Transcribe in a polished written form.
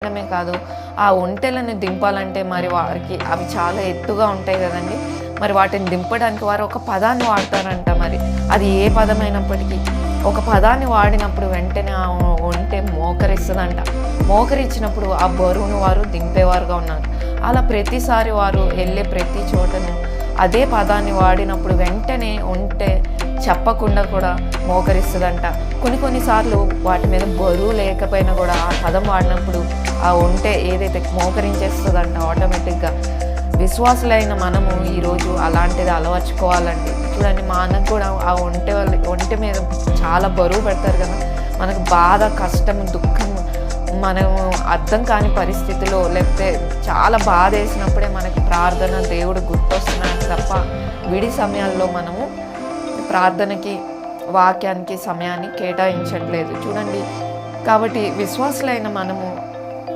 మే కాదు, ఆ ఒంటెలను దింపాలంటే మరి వారికి అవి చాలా ఎత్తుగా ఉంటాయి గదండీ! మరి వాటిని దింపడానికి వారు ఒక పదాన్ని వాడతారంట మరి. అది ఏ పదమైనప్పటికీ, ఒక పదాన్ని వాడినప్పుడు వెంటనే ఆ ఒంటె మోకరిస్తదంట. మోకరిచ్చినప్పుడు ఆ బరువును వారు దింపేవారుగా ఉన్నారు. అలా ప్రతిసారి వారు ఎళ్ళే ప్రతి చోటను అదే పదాన్ని వాడినప్పుడు వెంటనే ఒంటె చెప్పకుండా కూడా మోకరిస్తదంట. కొన్ని సార్లు వాటి మీద బరువు లేకపోయినా కూడా ఆ పదం వాడినప్పుడు ఆ ఒంటె ఏదైతే మోకరించేస్తదంట ఆటోమేటిక్‌గా. విశ్వాసులైన మనము ఈరోజు అలాంటిది అలవర్చుకోవాలండి. చూడండి మనకు కూడా ఆ ఒంటె మీద చాలా బరువు పెడతారు కదా! మనకు బాధ, కష్టం, దుఃఖం మనము అర్థం కాని పరిస్థితిలో లేకపోతే చాలా బాధేసినప్పుడే మనకి ప్రార్థన, దేవుడు గుర్తొస్తున్నాడు తప్ప విడి సమయాల్లో మనము ప్రార్థనకి, వాక్యానికి సమయాన్ని కేటాయించట్లేదు చూడండి. కాబట్టి విశ్వాసులైన మనము